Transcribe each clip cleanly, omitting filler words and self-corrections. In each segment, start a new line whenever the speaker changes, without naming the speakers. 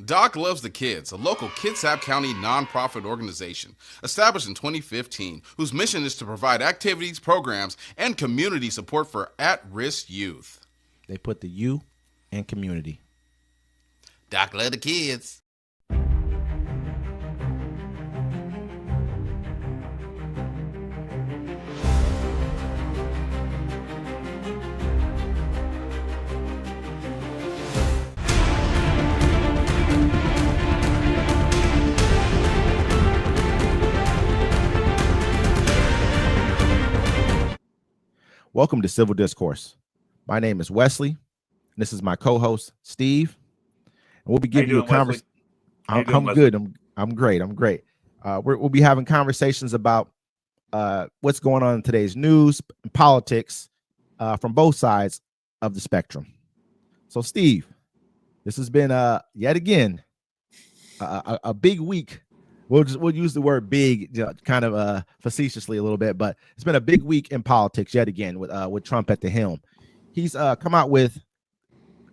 Doc Loves the Kids, a local Kitsap County nonprofit organization established in 2015 whose mission is to provide activities, programs, and community support for at-risk youth.
They put the you in community.
Doc Loves the Kids.
Welcome to Civil Discourse. My name is Wesley. And this is my co-host, Steve. And we'll be giving you a conversation. I'm good. I'm great. We'll be having conversations about what's going on in today's news and politics from both sides of the spectrum. So, Steve, this has been yet again a big week. We'll use the word big, kind of facetiously a little bit, but it's been a big week in politics yet again with Trump at the helm. He's come out with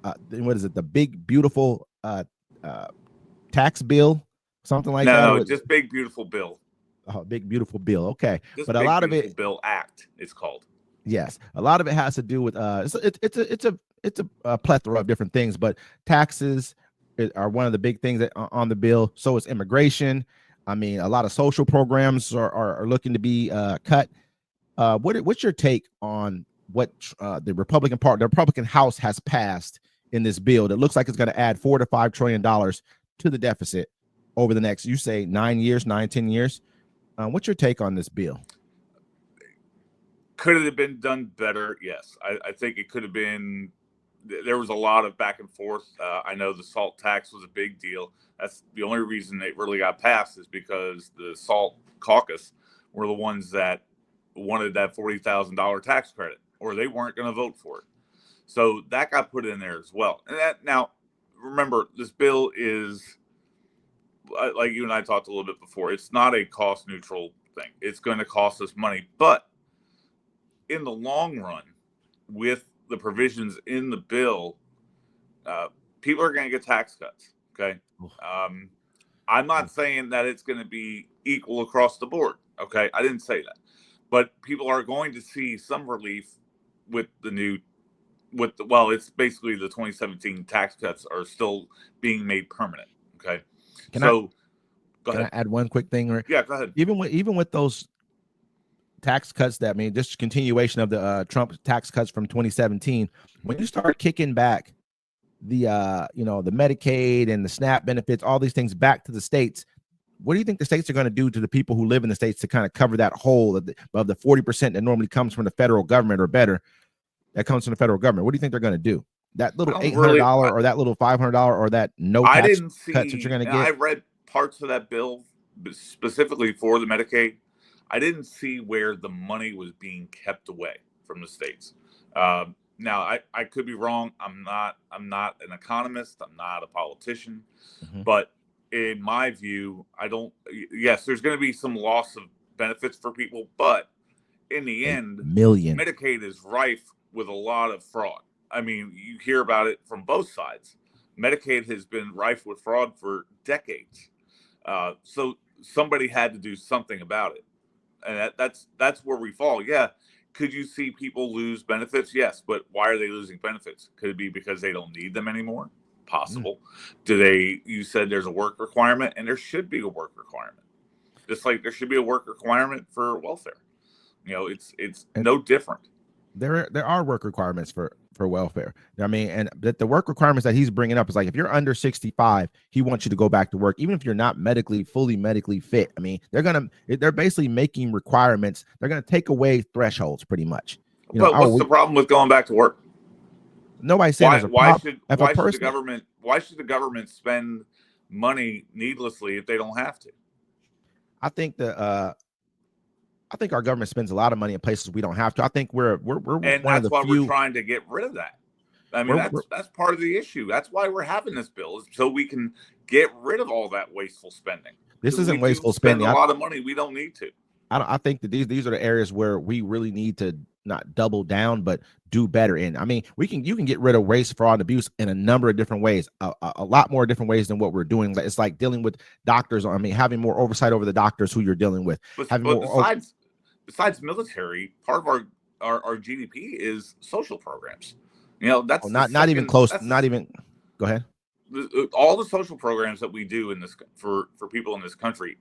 what is it? The big beautiful tax bill, something like that.
No, just big beautiful bill.
Oh, big beautiful bill. Okay,
just
but a lot of it,
bill act, it's called.
Yes, a lot of it has to do with it's a plethora of different things, but taxes are one of the big things that on the bill. So is immigration. I mean, a lot of social programs are looking to be cut. What's your take on what the Republican House has passed in this bill that looks like it's going to add $4 to $5 trillion to the deficit over the next, you say, 10 years? What's your take on this bill?
Could it have been done better? Yes. I think it could have been. There was a lot of back and forth. I know the salt tax was a big deal. That's the only reason it really got passed is because the Salt Caucus were the ones that wanted that $40,000 tax credit, or they weren't going to vote for it. So that got put in there as well. And now, remember, this bill is, like you and I talked a little bit before, it's not a cost neutral thing. It's going to cost us money. But in the long run, with the provisions in the bill, people are going to get tax cuts. Okay. I'm not saying that it's going to be equal across the board. Okay. I didn't say that, but people are going to see some relief with it's basically the 2017 tax cuts are still being made permanent. Okay.
Can I add one quick thing?
Yeah, go ahead.
Even with those tax cuts, that mean just continuation of the Trump tax cuts from 2017, when you start kicking back the the Medicaid and the SNAP benefits, all these things back to the states, what do you think the states are going to do to the people who live in the states to kind of cover that hole of the 40% that normally comes from the federal government or better that comes from the federal government? What do you think they're going to do? That little $800 or that little $500 or that tax cuts that you're going to get?
I read parts of that bill specifically for the Medicaid. I didn't see where the money was being kept away from the states. Now, I could be wrong. I'm not an economist. I'm not a politician. Mm-hmm. But in my view, yes, there's going to be some loss of benefits for people. But in the end, Medicaid is rife with a lot of fraud. I mean, you hear about it from both sides. Medicaid has been rife with fraud for decades. So somebody had to do something about it. And that's where we fall. Yeah. Could you see people lose benefits? Yes. But why are they losing benefits? Could it be because they don't need them anymore? Possible. You said there's a work requirement, and there should be a work requirement. Just like there should be a work requirement for welfare. It's no different.
There are work requirements for welfare. I mean, and the work requirements that he's bringing up is like, if you're under 65, he wants you to go back to work, even if you're not fully medically fit. I mean, they're basically making requirements. They're going to take away thresholds pretty much.
What's the problem with going back to work?
Nobody's saying
why should the government spend money needlessly if they don't have to?
I think our government spends a lot of money in places we don't have to. I think we're
and
one of the few.
We're trying to get rid of that. I mean, that's part of the issue. That's why we're having this bill, is so we can get rid of all that wasteful spending.
This isn't wasteful spending.
A lot of money we don't need to.
I think that these are the areas where we really need to not double down, but do better in. I mean, you can get rid of waste, fraud, and abuse in a number of different ways, a lot more different ways than what we're doing. It's like dealing with doctors. I mean, having more oversight over the doctors who you're dealing with.
But besides military, part of our GDP is social programs. You know, that's
not even close. Not even. Go ahead.
All the social programs that we do in this for people in this country.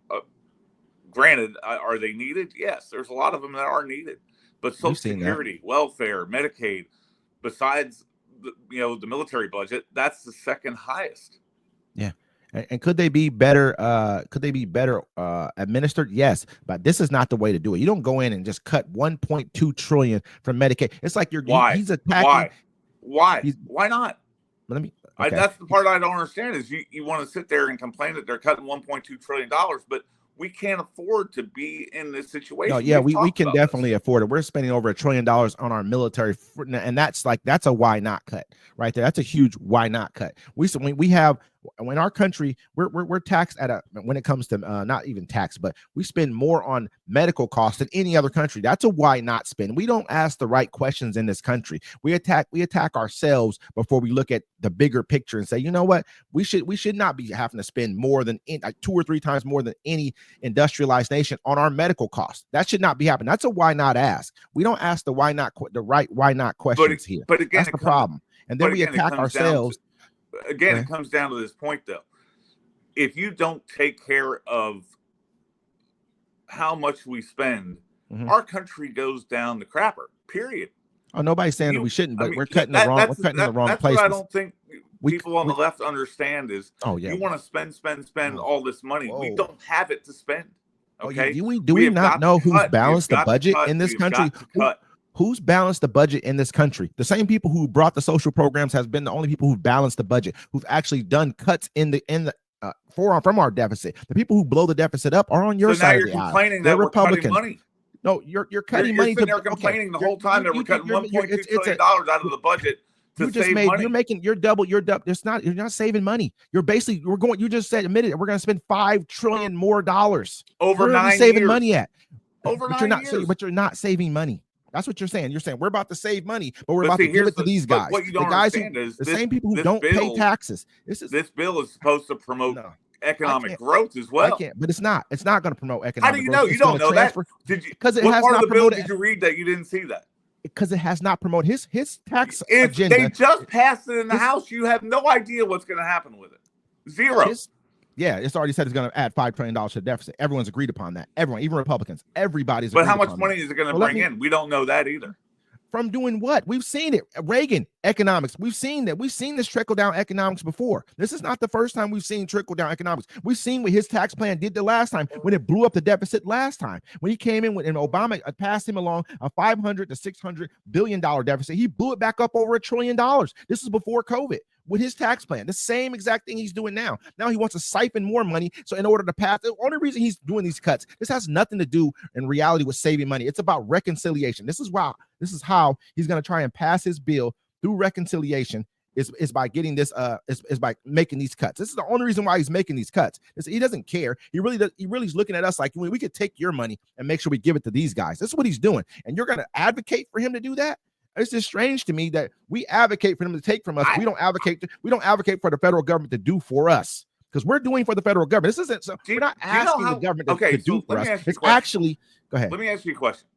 Granted, are they needed? Yes, there's a lot of them that are needed. But Social Security, welfare, Medicaid, besides the military budget, that's the second highest.
Yeah. And could they be better? Administered? Yes, but this is not the way to do it. You don't go in and just cut 1.2 trillion from Medicaid. It's like he's attacking.
Why not?
Okay.
That's the part I don't understand is you want to sit there and complain that they're cutting $1.2 trillion, but we can't afford to be in this situation.
No, yeah, we can definitely afford it. We're spending over $1 trillion on our military, and that's a why not cut right there. That's a huge why not cut. We have in our country, we're taxed when it comes to not even tax, but we spend more on medical costs than any other country. That's a why not spend. We don't ask the right questions in this country. We attack ourselves before we look at the bigger picture and say, you know what, we should not be having to spend more than 2 or 3 times more than any industrialized nation on our medical costs. That should not be happening. That's a why not ask. We don't ask the why not questions here.
But again,
that's the problem. And then we attack ourselves.
It comes down to this point, though. If you don't take care of how much we spend, our country goes down the crapper, period.
Oh, nobody's saying that we shouldn't, but we're cutting the wrong places.
That's what I don't think people on the left understand is you want to spend all this money. Whoa. We don't have it to spend. Okay.
Do we not know who's balanced the budget in this country? Who's balanced the budget in this country? The same people who brought the social programs has been the only people who've balanced the budget, who've actually done cuts from our deficit. The people who blow the deficit up are on your side of the aisle.
So now you're complaining that we're cutting money.
No, you're cutting money.
You're complaining the whole time that we're cutting $1.2 trillion out of the budget to save money.
You're double. You're not saving money. You just admitted it. We're going to spend $5 trillion more dollars.
Over 9 years.
Saving money at.
Over 9 years.
But you're not saving money. That's what you're saying. You're saying we're about to save money, but we're about to give it to these guys.
What you don't understand is
the same people who don't pay taxes.
This bill is supposed to promote economic growth as well.
But it's not. It's not going to promote economic growth.
How do you know? You don't know that.
Because it has not promoted.
Did you read that you didn't see that?
Because it has not promoted his tax agenda.
They just passed it in the House. You have no idea what's going to happen with it. Zero.
It's already said it's going to add $5 trillion to the deficit. Everyone's agreed upon that. Everyone, even Republicans, everybody's.
But how much money is it going to bring in? We don't know that either.
From doing what? We've seen it. Reagan economics. We've seen that. We've seen this trickle down economics before. This is not the first time we've seen trickle down economics. We've seen what his tax plan did the last time when it blew up the deficit last time. When he came in and Obama passed him along a $500 to $600 billion deficit, he blew it back up over $1 trillion. This is before COVID. With his tax plan, the same exact thing he's doing now. Now he wants to siphon more money. So in order to pass, the only reason he's doing these cuts, this has nothing to do in reality with saving money. It's about reconciliation. This is how he's going to try and pass his bill through reconciliation is by getting this is by making these cuts. This is the only reason why he's making these cuts. He doesn't care. He really is looking at us like we could take your money and make sure we give it to these guys. This is what he's doing. And you're going to advocate for him to do that? It's just strange to me that we advocate for them to take from us. We don't advocate for the federal government to do for us because we're doing for the federal government. This isn't so. We're not asking the government to do for us. It's actually. Go ahead.
Let me ask you a question.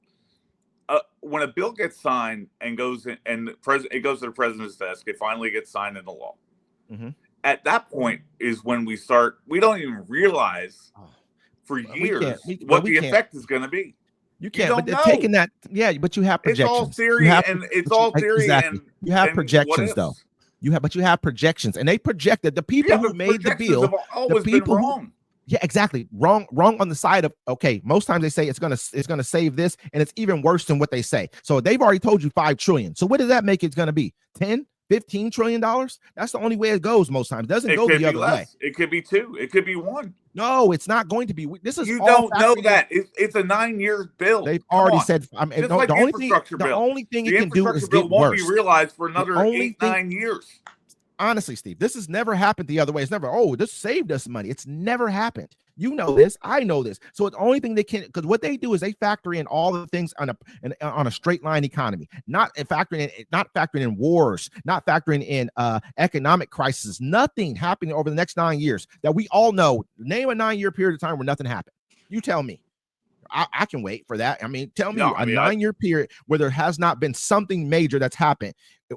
When a bill gets signed and goes in, and it goes to the president's desk, it finally gets signed into law. Mm-hmm. At that point is when we start. We don't even realize for years what the effect is going to be.
You can't, but they're taking that. Yeah, but you have projections.
It's all theory,
exactly. You have projections, though. You have projections, and they projected the people who made the bill.
Have always been wrong.
Yeah, exactly. Wrong on the side of most times they say it's gonna save this, and it's even worse than what they say. So they've already told you $5 trillion. So what does that make it's gonna be? 10? $15 trillion? That's the only way it goes most times. It doesn't go the other way.
It could be 2. It could be 1.
No, it's not going to be. This is
you don't know that. It's a 9-year bill.
They've already said. The only thing it can do is get
won't
worse.
Be realized for another 8-9 years.
Honestly, Steve, this has never happened the other way. It's never. This saved us money. It's never happened. You know this. I know this. So the only thing they can, because what they do is they factor in all the things on a straight line economy, not factoring in wars, not factoring in economic crisis, nothing happening over the next 9 years that we all know. Name a 9-year period of time where nothing happened. You tell me. I can wait for that. I mean, tell me a 9-year period where there has not been something major that's happened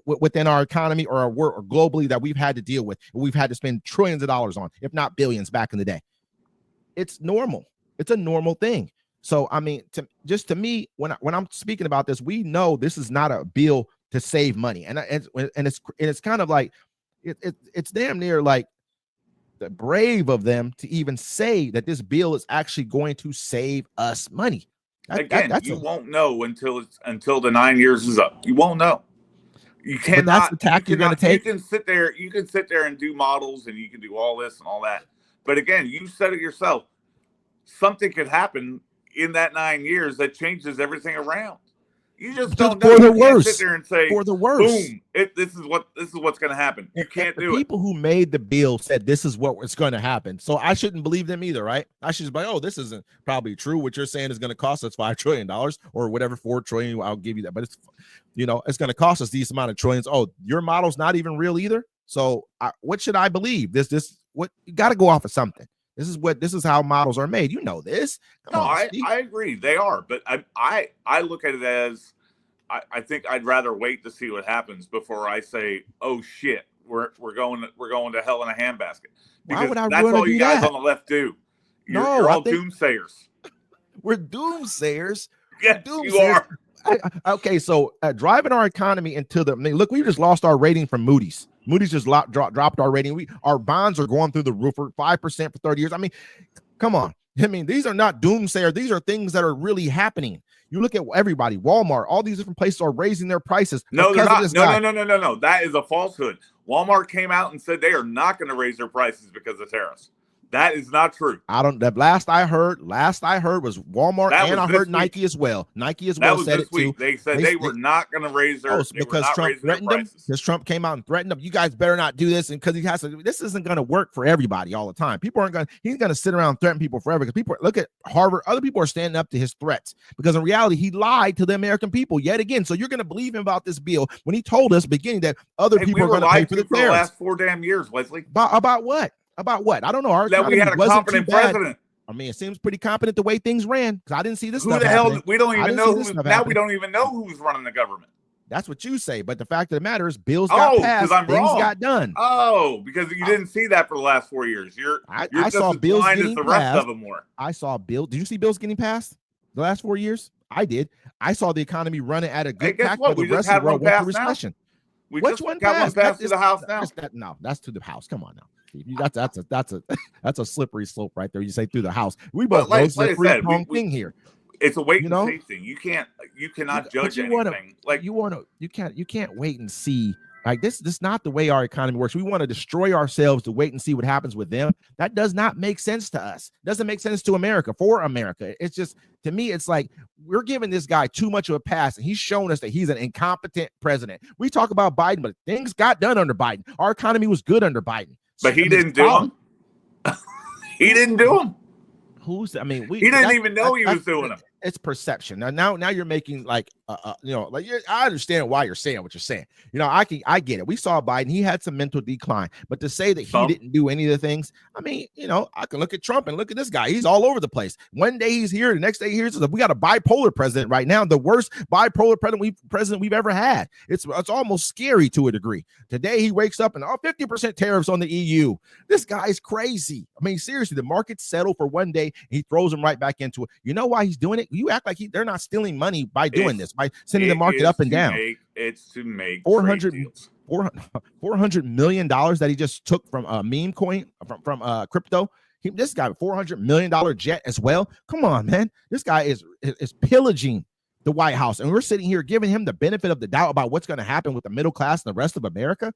within our economy or our world or globally that we've had to deal with. We've had to spend trillions of dollars on, if not billions back in the day. It's normal. It's a normal thing. So, I mean, to me, when I'm speaking about this, we know this is not a bill to save money. And it's kind of like, it's damn near like, the brave of them to even say that this bill is actually going to save us money.
You won't know until the 9 years is up. You won't know. You cannot.
But that's the tack you're going to take.
You can sit there and do models, and you can do all this and all that. But again, you said it yourself. Something could happen in that 9 years that changes everything around. You just don't know.
For the
you
worst.
can't sit there and say,
for the worst.
Boom! This is what's going to happen. You can't do it.
People who made the bill said this is what's going to happen. So I shouldn't believe them either, right? I should just be like, oh, this isn't probably true. What you're saying is going to cost us $5 trillion or whatever, $4 trillion. I'll give you that, but it's going to cost us these amount of trillions. Oh, your model's not even real either. So what should I believe? What you got to go off of something. This is how models are made. You know this.
I agree. They are, but I look at it as I think I'd rather wait to see what happens before I say, oh shit, we're going to hell in a handbasket. Because
why would I
that's all you guys on the left do. You're all doomsayers.
We're doomsayers.
Yes, you are.
Okay, so driving our economy into look, we just lost our rating from Moody's. Moody's just dropped our rating. Our bonds are going through the roof for 5% for 30 years. I mean, come on. I mean, these are not doomsayers. These are things that are really happening. You look at everybody, Walmart, all these different places are raising their prices.
No, they're not. No. That is a falsehood. Walmart came out and said they are not going to raise their prices because of tariffs. That is not true.
The last I heard was Walmart, and I heard Nike as well. Nike as well said it too.
They said they were not going to raise their
because Trump threatened them. Because Trump came out and threatened them. You guys better not do this, and because he has to. This isn't going to work for everybody all the time. People aren't going. He's going to sit around and threaten people forever. Because people look at Harvard. Other people are standing up to his threats because in reality he lied to the American people yet again. So you're going to believe him about this bill when he told us beginning that other people are going to pay for the tariffs.
The last 4 damn years, Wesley.
About what? About what? I don't know.
That we had a competent president.
I mean, it seems pretty competent the way things ran because I didn't see this.
Who the hell? We don't even know. We don't even know who's running the government.
That's what you say. But the fact of the matter is, bills got passed. Things got done.
Oh, because you didn't see that for the last 4 years. You're just
saw
as
bills
blind
getting
as the rest
passed.
of them were.
I saw bills. Did you see bills getting passed the last 4 years? I did. I saw the economy running at a good pace, but the rest of the world went through recession.
Which one passed? That's to the House now.
No, that's to the House. Come on now. That's a slippery slope right there. You say through the House. We both know it's a free thing here.
It's a wait and see thing. You cannot judge anything.
You can't wait and see. Like this is not the way our economy works. We want to destroy ourselves to wait and see what happens with them. That does not make sense to us. Doesn't make sense to America, for America. It's just, to me, it's like we're giving this guy too much of a pass, and he's shown us that he's an incompetent president. We talk about Biden, but things got done under Biden. Our economy was good under Biden.
But he didn't do them. He didn't do them.
He
didn't even know he was doing them.
It's perception. Now you're making like I understand why you're saying what you're saying. I get it. We saw Biden. He had some mental decline, but to say that he didn't do any of the things, I mean, I can look at Trump and look at this guy. He's all over the place. One day he's here, the next day he's here. We got a bipolar president right now, the worst bipolar president we've ever had. It's almost scary to a degree. Today he wakes up and 50% tariffs on the EU. This guy's crazy. I mean, seriously, the markets settle for one day. He throws them right back into it. You know why he's doing it? You act like they're not stealing money by doing this, by sending the market up and down.
It's to make
$400 million that he just took from a meme coin from crypto. This guy $400 million jet as well. Come on, man. This guy is pillaging the White House, and we're sitting here giving him the benefit of the doubt about what's going to happen with the middle class and the rest of America.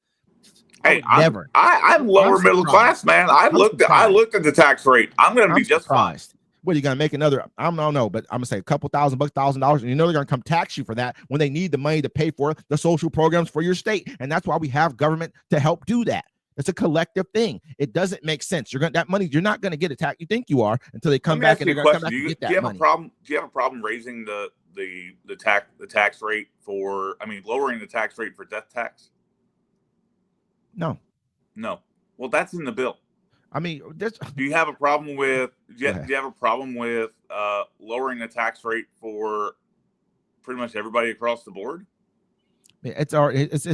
Hey, I'm lower middle class, man. I looked at the tax rate. I'm going to be just fine.
What are you gonna make another? I don't know, but I'm gonna say a couple $1,000, and they're gonna come tax you for that when they need the money to pay for the social programs for your state, and that's why we have government to help do that. It's a collective thing. It doesn't make sense. That money, you're not going to get it taxed. You think you are until they come back and they're going to come back and get that money.
Do you have a problem raising the tax rate lowering the tax rate for death tax?
No.
Well, that's in the bill.
I mean,
do you have a problem with lowering the tax rate for pretty much everybody across the board?
It's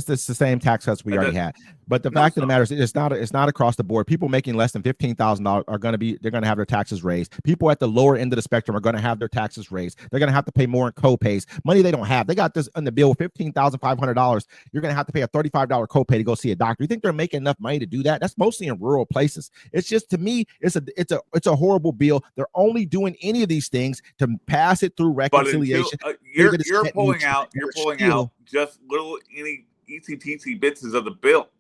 the same tax cuts we already had, but the fact of the matter is it's not across the board. People making less than $15,000 they're going to have their taxes raised. People at the lower end of the spectrum are going to have their taxes raised. They're going to have to pay more in co-pays, money they don't have. They got this in the bill, $15,500. You're going to have to pay a $35 copay to go see a doctor. You think they're making enough money to do that? That's mostly in rural places. It's just, to me, it's a horrible bill. They're only doing any of these things to pass it through reconciliation.
But you're pulling out just little any itsy teensy bits of the bill.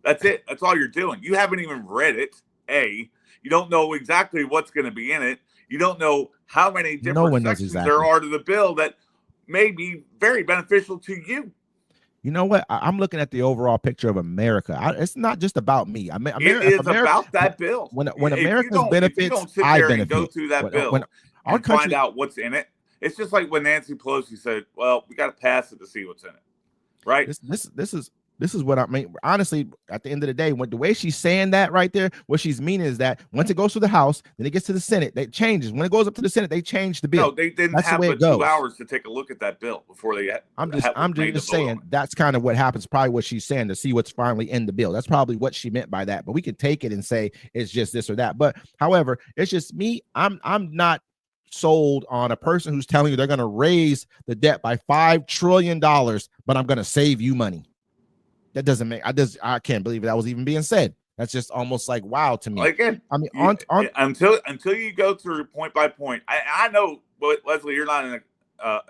That's it. That's all you're doing. You haven't even read it. You don't know exactly what's going to be in it. You don't know how many different sections there are to the bill that may be very beneficial to you.
You know what? I'm looking at the overall picture of America. It's not just about me.
It is about that bill.
When America's benefits, I benefit.
Go through that bill and find out what's in it. It's just like when Nancy Pelosi said, "Well, we got to pass it to see what's in it." Right.
This is what I mean. Honestly, at the end of the day, the way she's saying that right there, what she's meaning is that once it goes through the House, then it gets to the Senate, it changes. When it goes up to the Senate, they change the bill.
No, they didn't have but 2 hours to take a look at that bill before they.
I'm just saying that's kind of what happens. Probably what she's saying to see what's finally in the bill. That's probably what she meant by that. But we can take it and say it's just this or that. But however, it's just me. I'm not sold on a person who's telling you they're going to raise the debt by $5 trillion, but I'm going to save you money. That doesn't make, I can't believe that was even being said. That's just almost like wow to me.
Again,
I mean,
until you go through point by point, I know, but Leslie, you're not an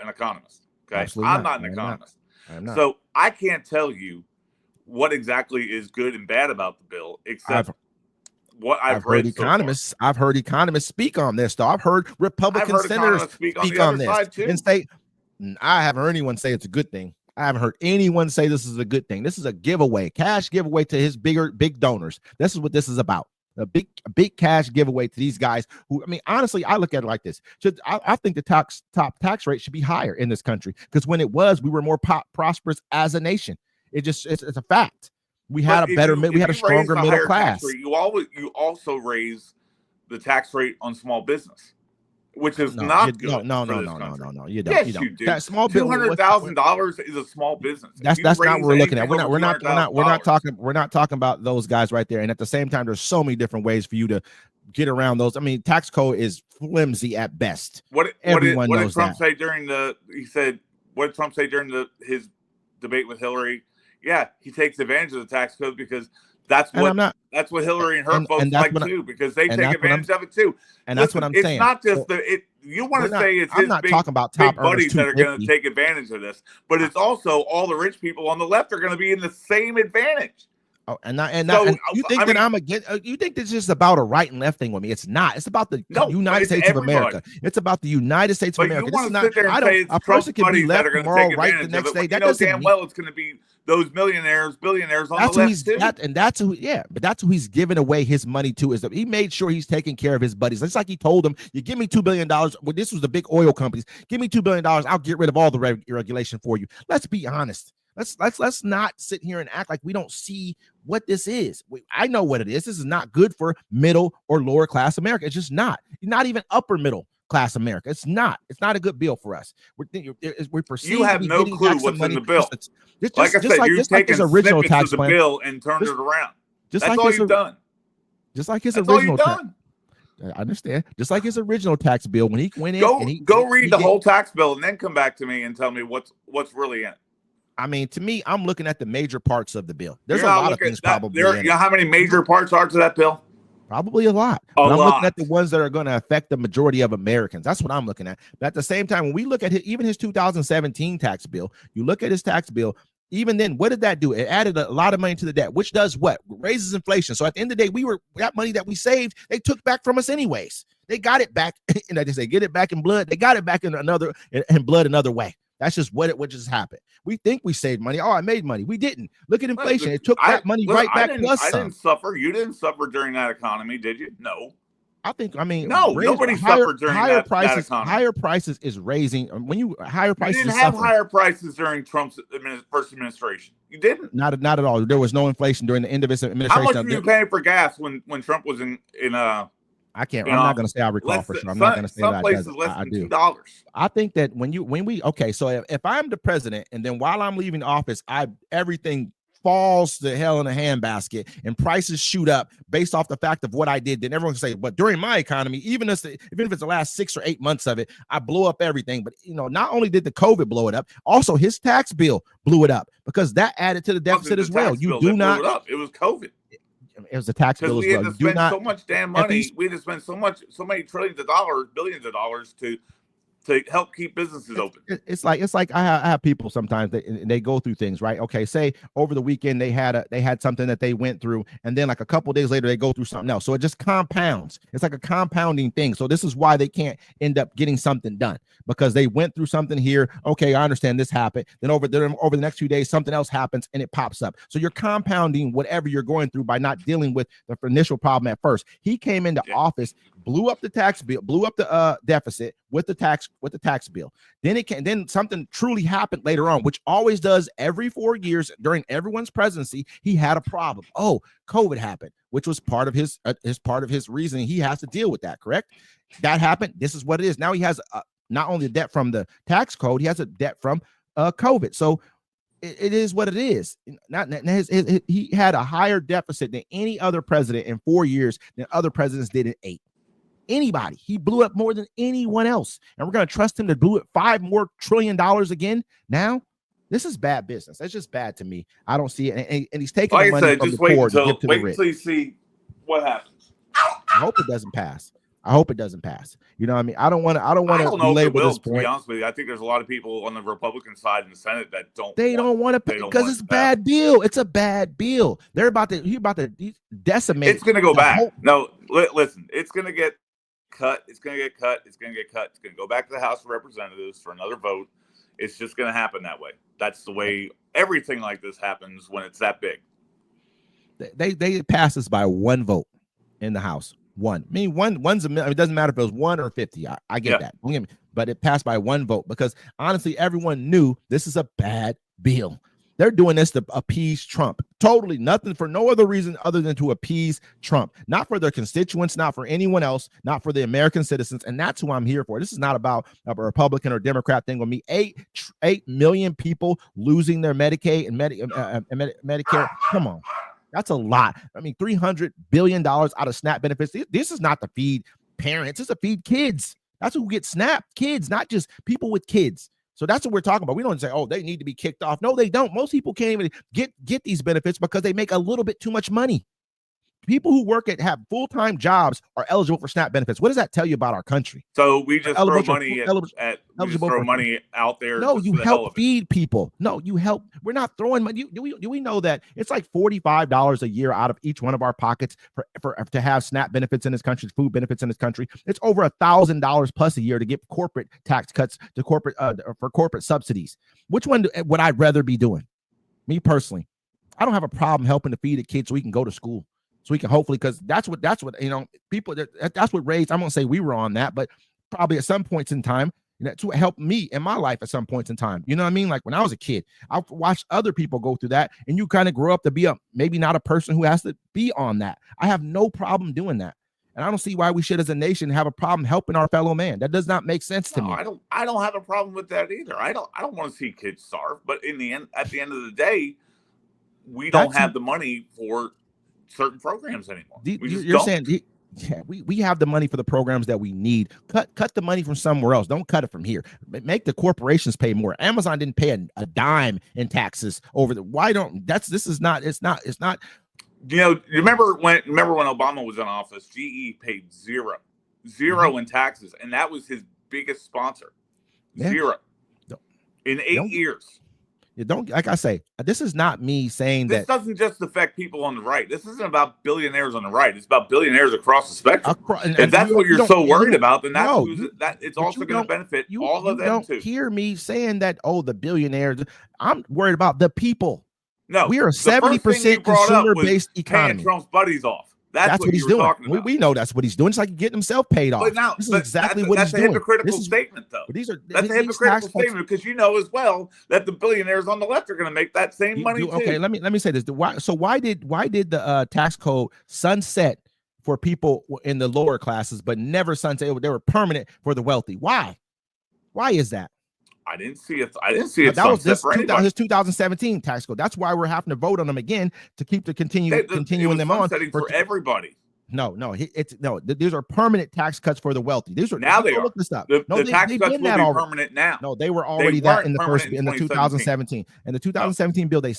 economist. Okay, I'm not an economist. I'm not. So I can't tell you what exactly is good and bad about the bill, except what I've read.
I've heard economists speak on this, though. I've heard Republican senators speak on this and say, I haven't heard anyone say it's a good thing. I haven't heard anyone say this is a good thing. This is a giveaway, cash giveaway to his big donors. This is what this is about. A big cash giveaway to these guys who, I mean, honestly, I look at it like this. I think the top tax rate should be higher in this country because when it was, we were more prosperous as a nation. It's a fact. We had a stronger middle class.
You also raise the tax rate on small business, which is not good. No. You don't.
Yes,
you do.
That small
$200,000 is a small business.
That's not what we're looking at. We're not talking about those guys right there. And at the same time, there's so many different ways for you to get around those. I mean, tax code is flimsy at best.
What did Trump say during his debate with Hillary? Yeah, he takes advantage of the tax code because that's what Hillary and her folks like too, because they take advantage of it too.
And that's what I'm saying.
It's not just you want to say it's his big buddies that are going to take advantage of this, but it's also all the rich people on the left are going to be in the same advantage.
Oh, and you think that I'm against? You think this is just about a right and left thing with me? It's not. It's about the United States of America. It's about the United States of America.
This is not. A person can be left tomorrow, right the next day. That doesn't damn well it's going to be those millionaires, billionaires on the left too.
But that's who he's giving away his money to. Is that he made sure he's taking care of his buddies. It's like he told them, "You give me $2 billion." Well, this was the big oil companies. Give me $2 billion. I'll get rid of all the regulation for you. Let's be honest. Let's not sit here and act like we don't see what this is. I know what it is. This is not good for middle or lower class America. It's just not. Not even upper middle class America. It's not. It's not a good bill for us. We're perceived.
You have no clue what's in the bill. Like I said, you're taking original tax plan, the bill and turned it around. That's all you've done.
Just like his original tax. I understand. Just like his original tax bill when he went in.
Go read the whole tax bill and then come back to me and tell me what's really in it.
I mean, to me, I'm looking at the major parts of the bill. There's a lot of things probably.
You know how many major parts are to that bill?
Probably a lot. I'm looking at the ones that are going to affect the majority of Americans. That's what I'm looking at. But at the same time, when we look at even his 2017 tax bill, you look at his tax bill, even then, what did that do? It added a lot of money to the debt, which does what? Raises inflation. So at the end of the day, that money that we saved, they took back from us anyways. They got it back. And they say, get it back in blood. They got it back in blood another way. That's just what just happened. We think we saved money. Oh, I made money. We didn't. Look at inflation. It took that money right back plus some.
I didn't suffer. You didn't suffer during that economy, did you? No.
Nobody
suffered during that economy.
Higher prices is raising. When you higher prices,
you didn't have higher prices during Trump's first administration. You didn't.
Not at all. There was no inflation during the end of his administration.
How much were you paying for gas when Trump was in
I can't. I'm not going to say I recall for sure. I'm not going to say
some
that.
Places less than $2.
I think that so if I'm the president and then while I'm leaving office, everything falls to hell in a handbasket and prices shoot up based off the fact of what I did, then everyone can say, but during my economy, even if it's the last 6 or 8 months of it, I blew up everything. But not only did the COVID blow it up, also his tax bill blew it up because that added to the deficit as well.
You do not. Blew it up. It was COVID.
It was a tax bill as well.
We had to spend so much damn money. We had to spend so many trillions of dollars, billions of dollars to help keep businesses open.
It's like I have people sometimes they go through things, right? Okay, say over the weekend they had something that they went through, and then like a couple of days later they go through something else. So it just compounds. It's like a compounding thing. So this is why they can't end up getting something done, because they went through something here. Okay, I understand this happened. Then over the next few days, something else happens and it pops up. So you're compounding whatever you're going through by not dealing with the initial problem at first. He came into office, blew up the tax bill, blew up the deficit with the tax bill. Then something truly happened later on, which always does every 4 years during everyone's presidency. He had a problem. Oh, COVID happened, which was part of his reasoning. He has to deal with that. Correct? That happened. This is what it is. Now he has not only the debt from the tax code, he has a debt from COVID. So it is what it is. He had a higher deficit than any other president in 4 years than other presidents did in 8. Anybody. He blew up more than anyone else. And we're going to trust him to blow it $5 more trillion again. Now, this is bad business. That's just bad to me. I don't see it. And he's taking the money from the poor to give to the rich.
Wait until you see what happens.
I hope it doesn't pass. You know what I mean? I don't want to belabor this point.
To be honest with you, I think there's a lot of people on the Republican side in the Senate that don't
want to pay because it's a bad bill. It's a bad bill. He's about to decimate.
It's going to go back. No, listen, it's going to get cut. It's going to get cut. It's going to get cut. It's going to go back to the House of Representatives for another vote. It's just going to happen that way. That's the way everything like this happens when it's that big.
They pass this by one vote in the House. One. I mean, one's a million. It doesn't matter if it was 1 or 50. I get that. But it passed by one vote because honestly, everyone knew this is a bad bill. They're doing this to appease Trump. Totally nothing for no other reason other than to appease Trump. Not for their constituents, not for anyone else, not for the American citizens. And that's who I'm here for. This is not about a Republican or Democrat thing with me. 8 million people losing their Medicaid and Medicare. Come on. That's a lot. I mean, $300 billion out of SNAP benefits. This is not to feed parents. It's to feed kids. That's who gets SNAP. Kids, not just people with kids. So that's what we're talking about. We don't say, oh, they need to be kicked off. No, they don't. Most people can't even get these benefits because they make a little bit too much money. People who have full-time jobs are eligible for SNAP benefits. What does that tell you about our country?
So we just throw money out there.
No, you help feed people. No, you help. We're not throwing money. Do we know that it's like $45 a year out of each one of our pockets for to have SNAP benefits in this country, food benefits in this country? It's over $1,000 plus a year to get corporate tax cuts to corporate for corporate subsidies. Which one would I rather be doing? Me personally, I don't have a problem helping to feed a kid so he can go to school. So we can hopefully, because that's what people that's what raised. I'm gonna say we were on that, but probably at some points in time, that's what helped me in my life at some points in time. You know what I mean? Like when I was a kid, I watched other people go through that, and you kind of grow up to be maybe not a person who has to be on that. I have no problem doing that, and I don't see why we should, as a nation, have a problem helping our fellow man. That does not make sense to me.
I don't have a problem with that either. I don't want to see kids starve, but at the end of the day, we don't have the money for certain programs anymore.
You're saying, yeah, we have the money for the programs that we need. Cut the money from somewhere else. Don't cut it from here. Make the corporations pay more. Amazon didn't pay a dime in taxes over the. Why don't this is not. It's not.
You know, remember when Obama was in office, GE paid zero in taxes, and that was his biggest sponsor. Yeah. Zero in 8 years.
Don't, like I say, this is not me saying
this
that
doesn't just affect people on the right. This isn't about billionaires on the right. It's about billionaires across the spectrum. If that's what you're so worried about, then that's that it's also going to benefit all of them too.
Hear me saying that, oh, the billionaires. I'm worried about the people.
No,
we are 70% consumer-based economy.
Trump's buddies off. That's what
he's doing. We know that's what he's doing. It's like getting himself paid off.
But now,
this is exactly what he's doing.
That's a hypocritical statement, though. That's a hypocritical statement because you know as well that the billionaires on the left are going to make that same money too.
Okay, let me say this. Why did the tax code sunset for people in the lower classes, but never sunset? They were permanent for the wealthy. Why? Why is that?
I didn't see it. That
was his 2017 tax code. That's why we're having to vote on them again to keep continuing them on
for everybody.
No. These are permanent tax cuts for the wealthy. These are
now they are.
Look this up.
The tax cuts will be permanent now.
No, they were already that in the 2017. In the 2017 bill, they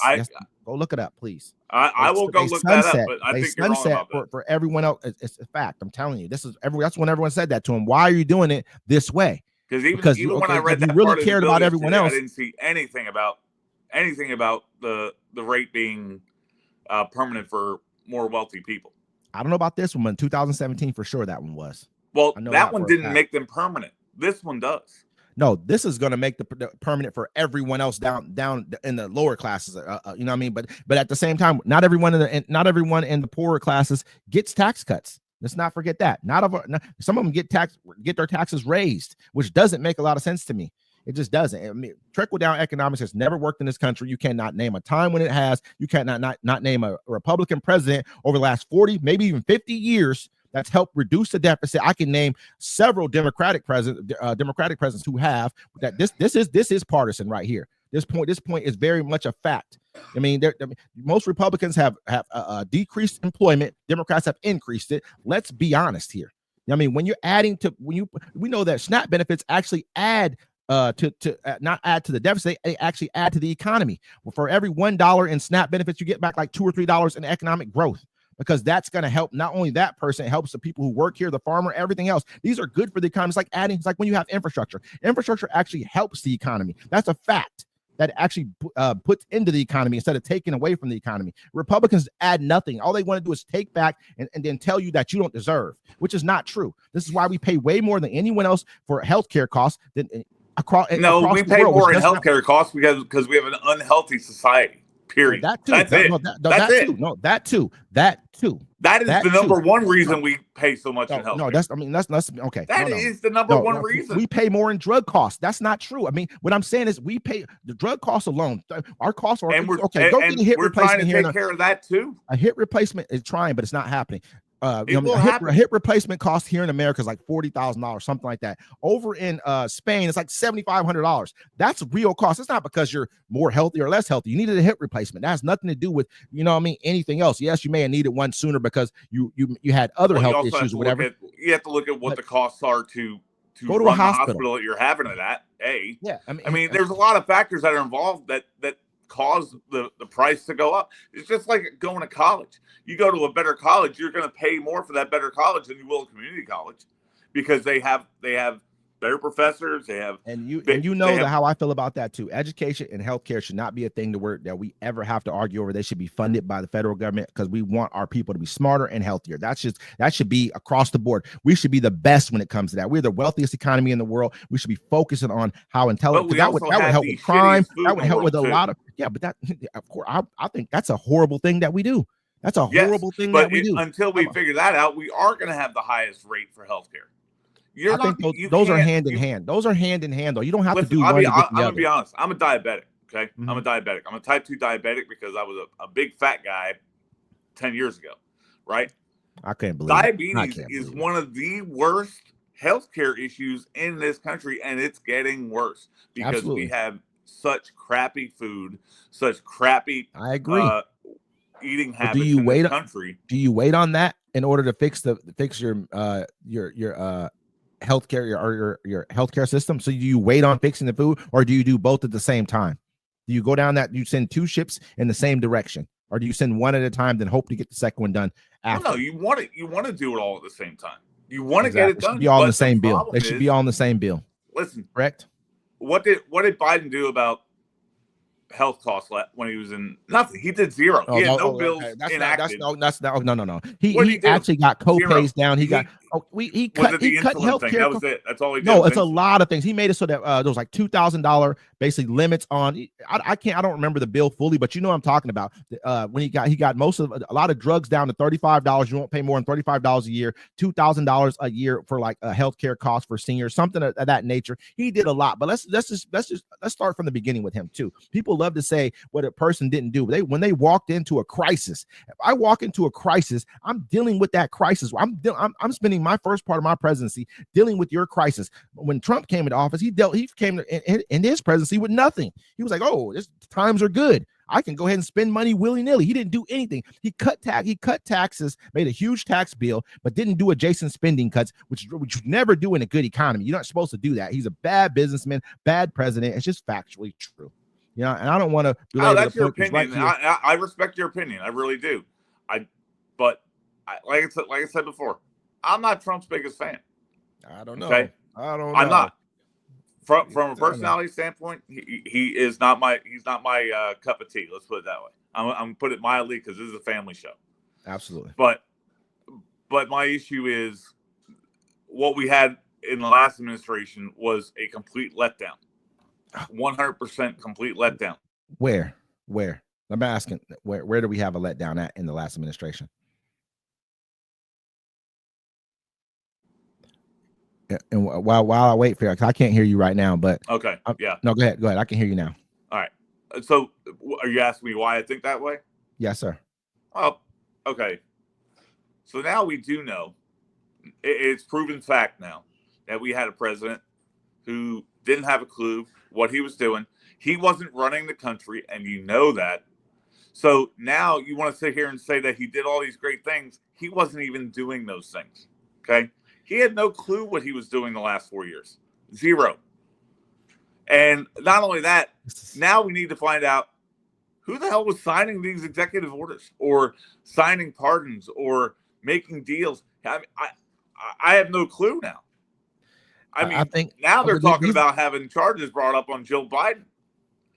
go look it up, please.
I will go look that up. But I think you're wrong about that.
For everyone else. It's a fact. I'm telling you, that's when everyone said that to him. Why are you doing it this way?
Because even when I read that, really cared about everyone else. I didn't see anything about the rate being permanent for more wealthy people.
I don't know about this one, but in 2017 for sure that one was.
Well, that one didn't make them permanent. This one does.
No, this is going to make the permanent for everyone else down in the lower classes. You know what I mean? But at the same time, not everyone in the poorer classes gets tax cuts. Let's not forget that. Some of them get their taxes raised, which doesn't make a lot of sense to me. It just doesn't. I mean, trickle down economics has never worked in this country. You cannot name a time when it has. You cannot not name a Republican president over the last 40, maybe even 50 years that's helped reduce the deficit. I can name several Democratic presidents who have that. This is partisan right here. This point is very much a fact. I mean, most Republicans have decreased employment. Democrats have increased it. Let's be honest here. I mean, when you're adding to we know that SNAP benefits actually add not add to the deficit, they actually add to the economy. Well, for every $1 in SNAP benefits, you get back like $2 or $3 in economic growth, because that's going to help not only that person, it helps the people who work here, the farmer, everything else. These are good for the economy. It's like when you have infrastructure. Infrastructure actually helps the economy. That's a fact. That actually puts into the economy instead of taking away from the economy. Republicans add nothing. All they want to do is take back and then tell you that you don't deserve, which is not true. This is why we pay way more than anyone else for healthcare costs than across. No,
we pay more in healthcare costs because we have an unhealthy society. Period.
That too.
That's it.
That too.
That is the number one reason we pay so much in healthcare.
No, that's okay.
That is the number one reason.
We pay more in drug costs. That's not true. I mean, what I'm saying is we pay the drug costs alone. Our costs are okay. Go get a hip replacement here.
We're trying to take care of that too.
A hip replacement is trying, but it's not happening. A hip replacement cost here in America is like $40,000, something like that. Over in Spain, it's like $7,500. That's real cost. It's not because you're more healthy or less healthy. You needed a hip replacement. That has nothing to do with, anything else. Yes, you may have needed one sooner because you had other health issues or whatever.
You have to look at what the costs are to go to a hospital that you're having it at.
Yeah,
I mean, there's a lot of factors that are involved that cause the price to go up. It's just like going to college. You go to a better college, you're going to pay more for that better college than you will a community college, because they have better professors. They have
how I feel about that too. Education and healthcare should not be a thing that we ever have to argue over. They should be funded by the federal government because we want our people to be smarter and healthier. That should be across the board. We should be the best when it comes to that. We're the wealthiest economy in the world. We should be focusing on how intelligent. That would help with crime. That would help with a lot of but that, of course, I think that's a horrible thing that we do. That's a horrible thing that we do.
Until we figure that out, we are going to have the highest rate for healthcare.
I think those are hand in hand. Those are hand in hand, though. You don't have to do one to get the other.
I'm going to be honest. I'm a diabetic, okay? Mm-hmm. I'm a diabetic. I'm a type 2 diabetic because I was a big fat guy 10 years ago, right?
I can't believe
diabetes is one of the worst healthcare issues in this country, and it's getting worse because we have such crappy food, such crappy
I agree.
Eating habits in this country.
Do you wait on that in order to fix your healthcare or your healthcare system? So do you wait on fixing the food, or do you do both at the same time? Do you go down that you send two ships in the same direction, or do you send one at a time, then hope to get the second one done after?
No, you want to do it all at the same time. You want to get it done.
They should be all in the same bill. They should be all in the same bill.
Listen,
correct?
What did Biden do about health costs when he was in nothing. He did zero. He had no bills enacted.
No.
What did
He actually got co-pays down. He got he cut
insulin thing. That was it. That's all he did.
No, it's a lot of things. He made it so that there was like $2,000 basically limits on. I don't remember the bill fully, but you know what I'm talking about. When he got a lot of drugs down to $35. You won't pay more than $35 a year. $2,000 a year for like a healthcare cost for seniors, something of that nature. He did a lot, but let's start from the beginning with him too. People love to say what a person didn't do. When they walked into a crisis, if I walk into a crisis, I'm dealing with that crisis. I'm spending my first part of my presidency dealing with your crisis. When Trump came into office, he came in his presidency with nothing. He was like, "Oh, times are good. I can go ahead and spend money willy-nilly." He didn't do anything. He cut taxes, made a huge tax bill, but didn't do adjacent spending cuts, which you never do in a good economy. You're not supposed to do that. He's a bad businessman, bad president. It's just factually true. You know, and I don't want to.
Oh, that's your opinion. Right, I respect your opinion. I really do. But like I said before, I'm not Trump's biggest fan.
I don't know.
Okay? I'm not. From a personality standpoint, he is not my. He's not my cup of tea. Let's put it that way. I'm put it mildly because this is a family show.
Absolutely.
But my issue is what we had in the last administration was a complete letdown. 100% complete letdown.
Where? I'm asking. Where do we have a letdown at in the last administration? And while I wait for you, because I can't hear you right now, but
okay, yeah.
No, go ahead. I can hear you now.
All right. So, are you asking me why I think that way?
Yes, sir.
Oh, okay. So now we do know. It's proven fact now that we had a president who didn't have a clue what he was doing. He wasn't running the country, and you know that. So now you want to sit here and say that he did all these great things. He wasn't even doing those things. Okay. He had no clue what he was doing the last 4 years. Zero. And not only that, now we need to find out who the hell was signing these executive orders or signing pardons or making deals. I have no clue now. I think now they're talking about having charges brought up on Joe Biden.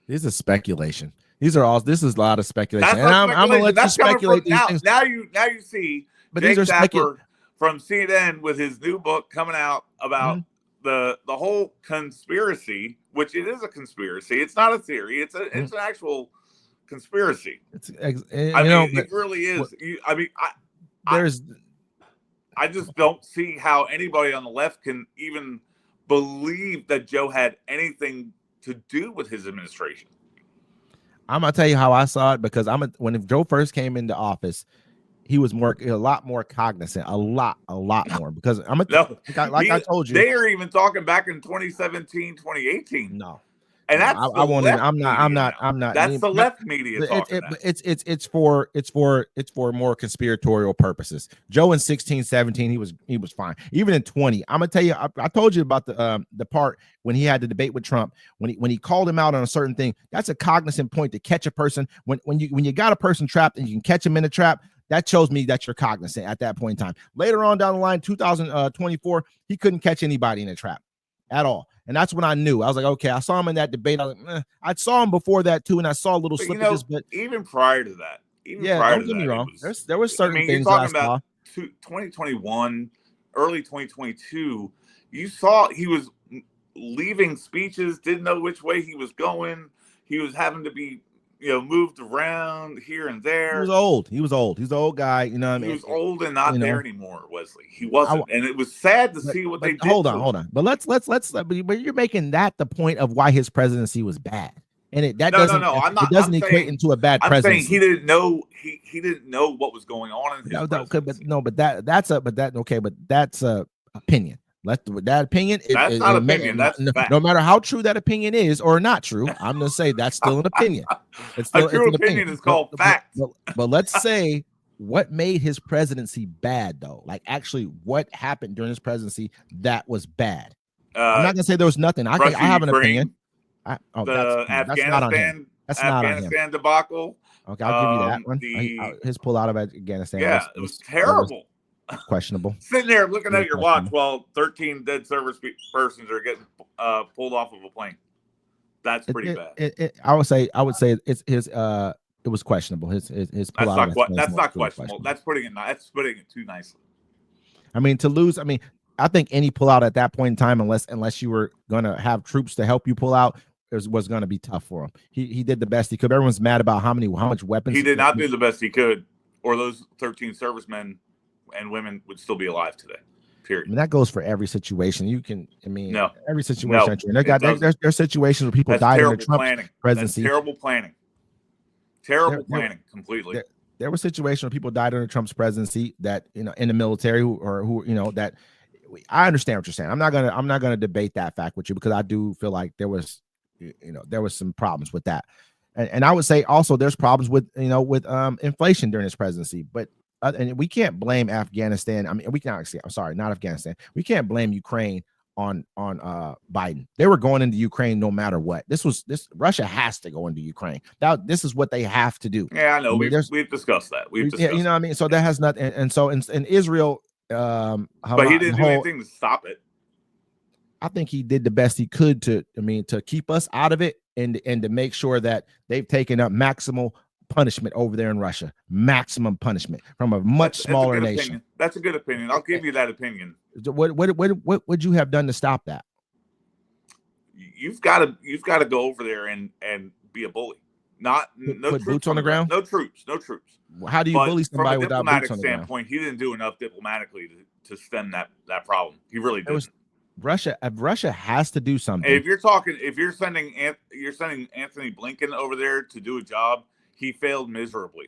This is speculation. This is a lot of speculation.
That's
I'm gonna let you speculate these things.
Now you see
but
Jake
these are
Tapper from CNN with his new book coming out about the whole conspiracy, which it is a conspiracy. It's not a theory. It's an actual conspiracy. It really is. I just don't see how anybody on the left can even believe that Joe had anything to do with his administration.
I'm gonna tell you how I saw it, because when Joe first came into office, he was a lot more cognizant, a lot more, because I told you,
they are even talking back in 2017, 2018.
No.
And that's
I'm not.
That's the left media.
It's for more conspiratorial purposes. Joe in 16, 17, he was fine. Even in 20, I'm gonna tell you. I told you about the part when he had the debate with Trump, when he called him out on a certain thing. That's a cognizant point to catch a person when you got a person trapped and you can catch him in a trap. That shows me that you're cognizant at that point in time. Later on down the line, 2024, he couldn't catch anybody in a trap at all. And that's when I knew. I was like, okay, I saw him in that debate. I was like, I saw him before that too, and I saw little slippages. But
even prior to that,
don't get me wrong. There were certain things I saw.
2021, early 2022, you saw he was leaving speeches, didn't know which way he was going. He was having to be moved around here and there.
He was old. He's an old guy. You know what I mean?
He was old and not there anymore, Wesley. He wasn't. And it was sad to see what they did.
Hold on. But but you're making that the point of why his presidency was bad. And doesn't equate into a bad presidency.
I'm saying he didn't know he didn't know what was going on in his presidency.
But that's a opinion. That opinion.
That's not opinion. That's fact.
No matter how true that opinion is or not true, I'm gonna say that's still an opinion. It's still,
a true opinion is called fact.
But let's say what made his presidency bad, though. Like actually, what happened during his presidency that was bad? I'm not gonna say there was nothing. I have an opinion.
That's not on him.
That's not on him.
Afghanistan debacle.
Okay, I'll give you that one. His pull out of Afghanistan.
Yeah, it was terrible.
Questionable.
Sitting there looking at your watch while 13 dead service persons are getting pulled off of a plane. That's pretty bad.
I would say it's his. It was questionable. His pullout.
That's not questionable. That's putting it too nicely.
I mean, to lose. I mean, I think any pullout at that point in time, unless you were going to have troops to help you pull out, was going to be tough for him. He did the best he could. Everyone's mad about how much weapons
he did not do the best he could, or those 13 servicemen and women would still be alive today. Period.
I mean, that goes for every situation. You can, I mean,
no,
every situation. No, there's situations where people died in the Trump presidency.
That's terrible planning. Terrible planning, completely.
There were situations where people died under Trump's presidency that, in the military who that I understand what you're saying. I'm not gonna debate that fact with you, because I do feel like there was some problems with that, and I would say also there's problems with inflation during his presidency, but. And we can't blame Afghanistan. I mean, not Afghanistan. We can't blame Ukraine on Biden. They were going into Ukraine no matter what. Russia has to go into Ukraine. Now, this is what they have to do.
Yeah, I know. We've discussed that.
What I mean? So that has nothing. And so in Israel,
but he didn't do anything to stop it.
I think he did the best he could to keep us out of it and to make sure that they've taken up maximal punishment over there in Russia. Maximum punishment from a much smaller nation.
Opinion. That's a good opinion. I'll give you that opinion.
What would you have done to stop that?
You've got to go over there and be a bully. No
put boots on the ground.
No troops.
How do you bully somebody without boots on the ground?
Standpoint, he didn't do enough diplomatically to stem that problem. He really didn't.
Russia has to do something.
If you're sending Anthony Blinken over there to do a job, he failed miserably.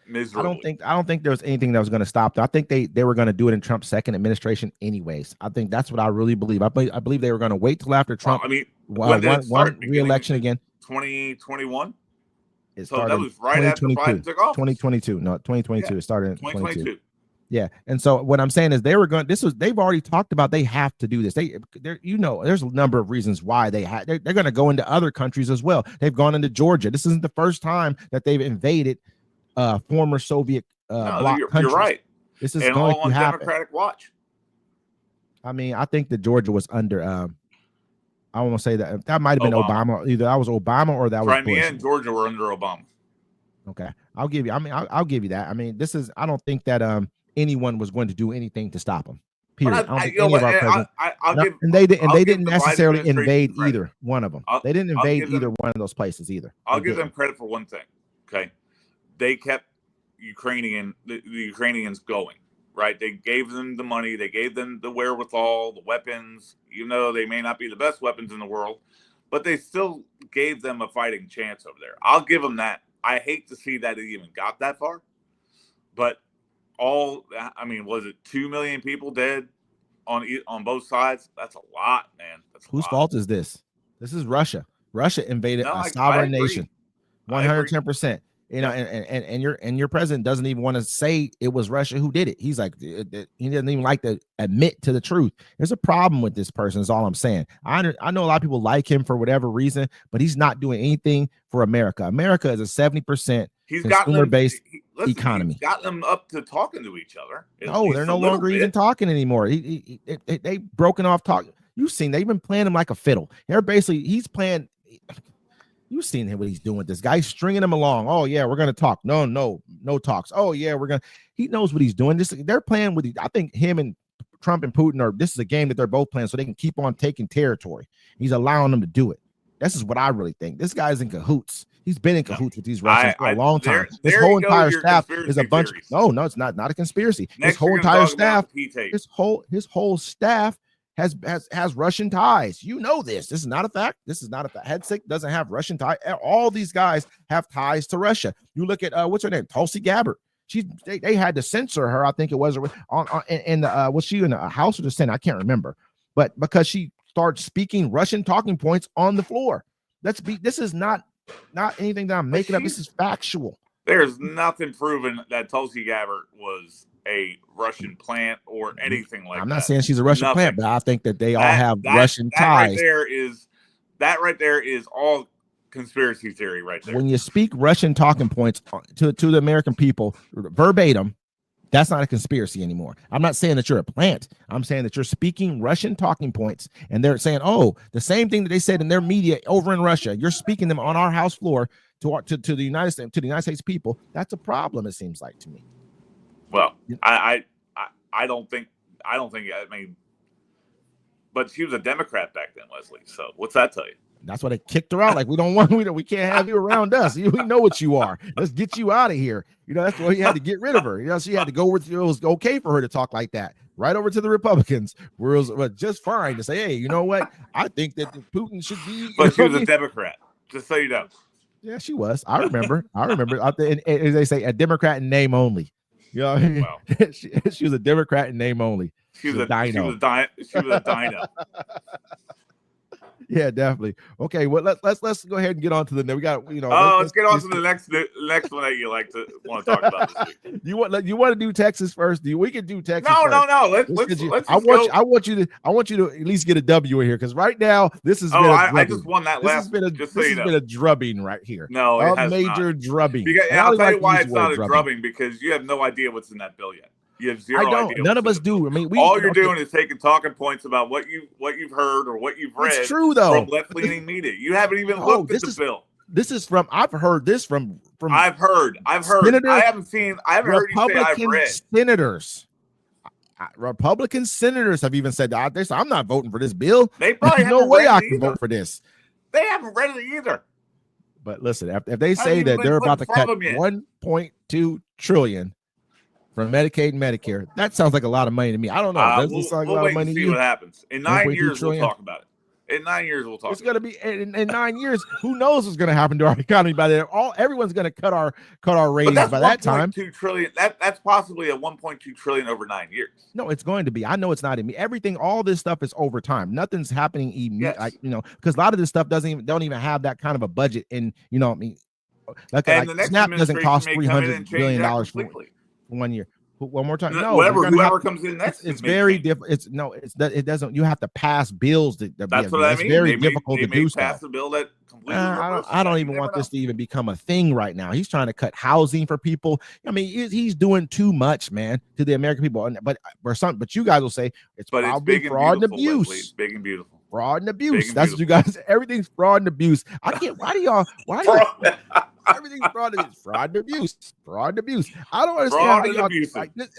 I don't
think there was anything that was going to stop them. I think they were going to do it in Trump's second administration anyways. I think that's what I really believe. I believe they were going to wait till after Trump.
When did it start?
Re-election again.
2021.
So
that was right after Biden took office.
2022. No, 2022. Yeah. It started in
2022.
Yeah, and so what I'm saying is they've already talked about they have to do this. There's a number of reasons why they're going to go into other countries as well. They've gone into Georgia. This isn't the first time that they've invaded former Soviet bloc countries.
You're right.
This is
and
going
all on
to happen.
Democratic watch.
I mean, I think that Georgia was under. I want to say that might have been Obama. Either that was Obama or that was Bush.
Crimea and Georgia were under Obama.
Okay, I'll give you. I mean, I'll give you that. I mean, I don't think that anyone was going to do anything to stop them. Period. They didn't necessarily invade either one of them. They didn't invade either one of those places either.
I'll give them credit for one thing. Okay, they kept the Ukrainians going. Right, they gave them the money, they gave them the wherewithal, the weapons. They may not be the best weapons in the world, but they still gave them a fighting chance over there. I'll give them that. I hate to see that it even got that far, but was it 2 million people dead on both sides? That's a lot, man.
Whose fault is this? This is Russia. Russia invaded a sovereign nation. 110%. And your president doesn't even want to say it was Russia who did it. He's like, he doesn't even like to admit to the truth. There's a problem with this person, is all I'm saying. I know a lot of people like him for whatever reason, but he's not doing anything for America. America is a 70% consumer-based economy.
He's got them up to talking to each other.
No, they're no longer even talking anymore. They broken off talk. You've seen they've been playing him like a fiddle. He's playing. You've seen what he's doing with this guy, stringing him along. Oh yeah, we're gonna talk. No talks. Oh yeah, he knows what he's doing. They're playing with. I think him and Trump and Putin this is a game that they're both playing so they can keep on taking territory. He's allowing them to do it. This is what I really think. This guy's in cahoots. He's been in cahoots with these Russians for a long time. This whole entire staff is a bunch. No, it's not a conspiracy. This whole entire staff. His whole staff has Russian ties. You know this. This is not a fact. Hedzik doesn't have Russian ties. All these guys have ties to Russia. You look at what's her name, Tulsi Gabbard. They had to censor her. I think it was was she in the House or the Senate? I can't remember. But because she started speaking Russian talking points on the floor. This is not anything that I'm making up. This is factual.
There's nothing proven that Tulsi Gabbard was a Russian plant or anything like that.
I'm not saying she's a Russian plant, but I think that they all have Russian ties.
That right there is all conspiracy theory right there.
When you speak Russian talking points to the American people verbatim, That's not a conspiracy anymore. I'm not saying that you're a plant. I'm saying that you're speaking Russian talking points, and they're saying, oh, the same thing that they said in their media over in Russia. You're speaking them on our House floor to the United States people. That's a problem. It seems like to me.
Well, I don't think. I mean, but she was a Democrat back then, Leslie. So what's that tell you?
That's why they kicked her out. Like, we can't have you around us. We know what you are. Let's get you out of here. That's why he had to get rid of her. She had to go with, it was okay for her to talk like that. Right over to the Republicans, where it was just fine to say, hey, you know what? I think that Putin should be.
But she was a Democrat, just so you know.
Yeah, she was. I remember. And as they say, a Democrat in name only. Wow. She was a Democrat in name only.
She was a dino.
Yeah, definitely. Okay, well let's go ahead and get on to the. We got
let's get on to the next one that you want to talk about this week.
You want to do Texas first? We can do Texas.
No.
Let's I want you to at least get a W in here, because right now this is.
I just won that last.
This has been a drubbing right here.
No, it has
major
not.
drubbing.
I'll tell you why it's not a drubbing, because you have no idea what's in that bill yet. You have zero idea.
None of us do. I mean,
all you're doing is taking talking points about what you've heard or what you've read.
It's true, though.
From left-leaning media. You haven't even looked at the bill.
This is from. I've heard this from.
I've heard. I haven't heard you say I've read.
Senators. Republican senators have even said that I'm not voting for this bill.
They probably
There's no way I can vote for this.
They haven't read it either.
But listen, if they say that they're about to cut 1.2 trillion from Medicaid and Medicare, that sounds like a lot of money to me. I don't know. Does this sound like a lot of money to you?
See what happens. In 9 years, we'll talk about it. In 9 years, we'll talk.
It's going to be in 9 years. Who knows what's going to happen to our economy by then? Everyone's going to cut our ratings by that time.
$2 trillion. That's possibly a 1.2 trillion over 9 years.
No, it's going to be. I know it's not in me. Everything, all this stuff is over time. Nothing's happening immediately. Yes. Because a lot of this stuff don't even have that kind of a budget. And like SNAP doesn't cost $300 billion for 1 year. One more time. No,
whoever comes in next.
It's very different. It doesn't. You have to pass bills.
That's what I mean.
It's very difficult to do.
Pass a bill that completely.
I don't even want this to even become a thing right now. He's trying to cut housing for people. I mean, he's doing too much, man, to the American people. But you guys will say it's probably fraud and abuse.
It's big and beautiful.
Fraud and abuse. That's what you guys. Everything's fraud and abuse. I can't. Why do y'all? Everything's fraud and abuse. Fraud and abuse. I don't understand how y'all like this.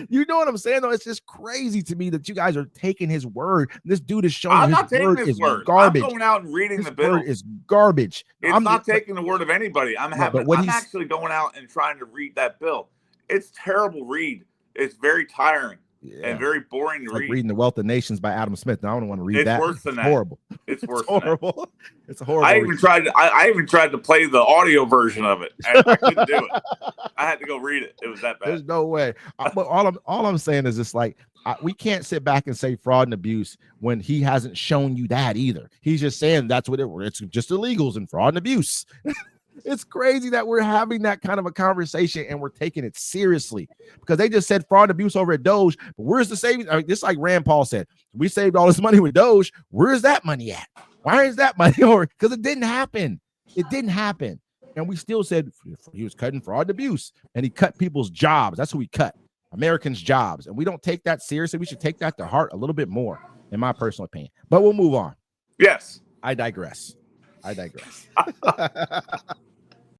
You know what I'm saying, though? It's just crazy to me that you guys are taking his word. This dude is showing his word is garbage.
I'm going out and reading the bill.
Word is garbage.
I'm not taking the word of anybody. I'm actually going out and trying to read that bill. It's terrible read. It's very tiring. Yeah. And very boring to read.
Reading The Wealth of Nations by Adam Smith. Now I don't want to read that.
It's worse than that.
Horrible.
It's worse.
Horrible. It's horrible.
I even tried to play the audio version of it, and I couldn't do it. I had to go read it. It was that bad.
There's no way. But all I'm saying is just like we can't sit back and say fraud and abuse when he hasn't shown you that either. He's just saying that's what it's just illegals and fraud and abuse. It's crazy that we're having that kind of a conversation and we're taking it seriously, because they just said fraud and abuse over at Doge. But where's the savings? I mean, just like Rand Paul said, we saved all this money with Doge. Where's that money at? Why is that money over? Because it didn't happen. It didn't happen. And we still said he was cutting fraud and abuse, and he cut people's jobs. That's who he cut. Americans' jobs. And we don't take that seriously. We should take that to heart a little bit more, in my personal opinion. But we'll move on.
Yes.
I digress.